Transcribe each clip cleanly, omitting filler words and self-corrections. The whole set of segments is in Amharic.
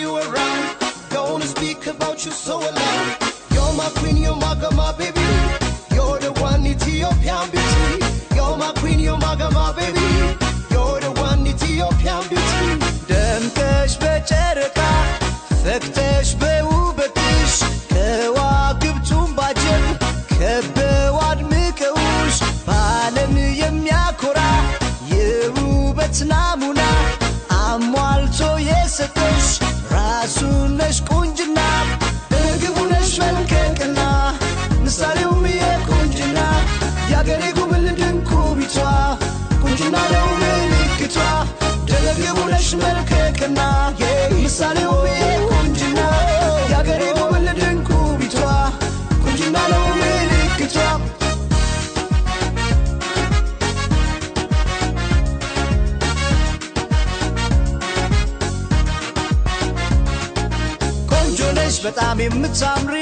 you around. Gonna speak about you so loud. You're my queen, you're my baby. You're the one Ethiopian beauty. You're my queen, you're my baby. You're the one Ethiopian beauty. ደምቀሽ በጨረቃ ፈክተሽ በውበትሽ ከዋክብቱን ባጀብ ከበው አድምቀውሽ በዓለም የሚያኮራ የውበት ናሙና አሟልቶ የሰጠሽ ራሱን ነሽ ቁንጅና እርግቡ ነሽ መልከቅና ምሳሌውም የቁንጅና ያገሬ ጉብል ድንቁ ቢቷ ቁንጅና ነው ምልክቷ እርግቡ ነሽ መልከቅና ምሳሌው የቁንጅና ያገሬ ጉብል ድንቁ ቢቷ ቁንጅና ነው ምልክቷ በጣም የምታምሪ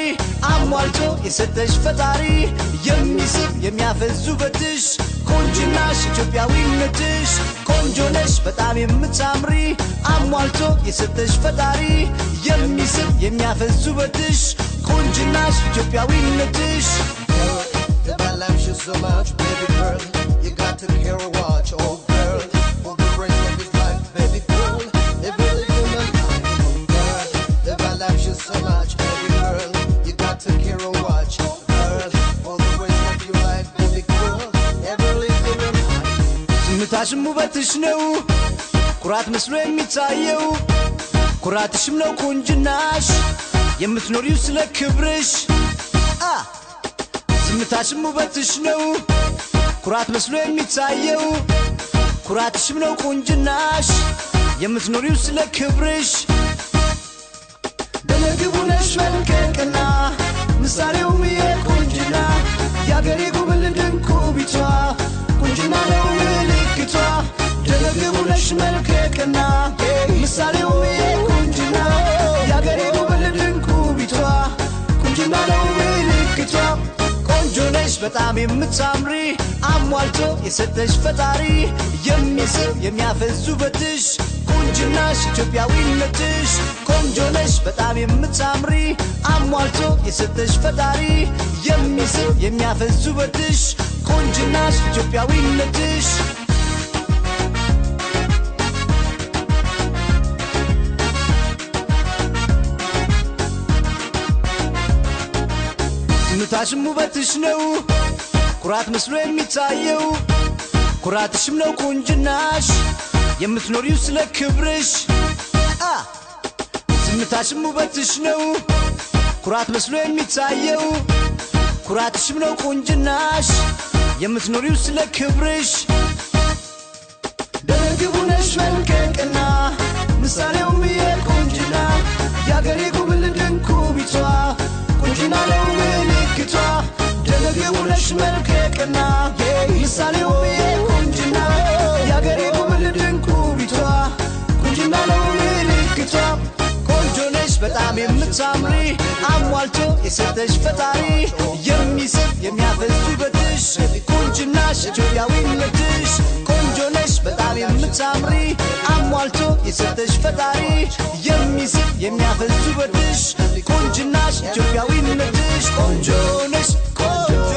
አሟልቶ የሰጠሽ ፈጣሪ የሚስብ የሚያፈዝ ውበትሽ ቁንጅናሽ ኢትዮጵያዊነትሽ ቆንጆ ነሽ በጣም የምታምሪ አሟልቶ የሰጠሽ ፈጣሪ የሚስብ የሚያፈዝ ውበትሽ ቁንጅናሽ ኢትዮጵያዊነትሽ I love you so much, baby girl. You got to care or watch, oh girl. For the rest of his life, baby girl. Never leave him alone, oh girl. I love you so much, baby girl. You got to care or watch, oh girl. For the rest of your life, baby girl. Never leave him alone. ዝምታሽም ውበትሽ ነው ኩራት መስሎ የሚታየው ኩራትሽም ነው ቁንጅናሽ የምትኖሪው ስለ ክብርሽ ዝምታሽም ውበትሽ ነው ኩራት መስሎ የሚታየው ኩራትሽም ነው ቁንጅናሽ የምትኖሪው ስለ ክብርሽ ደነግቡ ነሽ መልከቅና ምሳሌውም የቁንጅና ያገሬ ጉብል ድንቁ ቢቷ ቁንጅና ነው ምልክቷ ደነግቡ ነሽ መልከቅና ምሳሌውም የቁንጅና ያገሬ ጉብል ድንቁ ቢቷ ቁንጅና ነው ምልክቷ ቆንጆ ነሽ በጣም የምታምሪ አሟልቶ የሰጠሽ ፈጣሪ የሚስብ የሚያፈዝ ውበትሽ ቁንጅናሽ ኢትዮጵያዊነትሽ ቆንጆ ነሽ በጣም የምታምሪ አሟልቶ የሰጠሽ ፈጣሪ የሚስብ የሚያፈዝ ውበትሽ ቁንጅናሽ ኢትዮጵያዊነትሽ ዝምታሽም ውበትሽ ነው ኩራት መስሎ የሚታየው ኩራትሽም ነው ቁንጅናሽ የምትኖሪው ስለ ክብርሽ ዝምታሽም ውበትሽ ነው ኩራት መስሎ የሚታየው ኩራትሽም ነው ቁንጅናሽ የምትኖሪው ስለ ክብርሽ ደነግቡ ነሽ መልከቅና ምሳሌውም የቁንጅና ያገሬ ጉብል ድንቁ ቢቷ ቁንጅና ነው ምልክቷ ደነግቡ ነሽ መልከቅና ምሳሌውም የቁንጅና ያገሬ ጉብል ድንቁ ቢቷ ቁንጅና ነው ምልክቷ ቆንጆ ነሽ በጣም የምታምሪ አሟልቶ የሰጠሽ ፈጣሪ የሚስብ የሚያፈዝ ውበትሽ ቁንጅናሽ ኢትዮጵያዊነትሽ ቆንጆ ነሽ በጣም የምታምሪ አሟልቶ የሰጠሽ ፈጣሪ የሚስብ የሚያፈዝ ውበትሽ ቁንጅናሽ ኢትዮጵያዊነትሽ ቆንጆ ነሽ ቆንጆ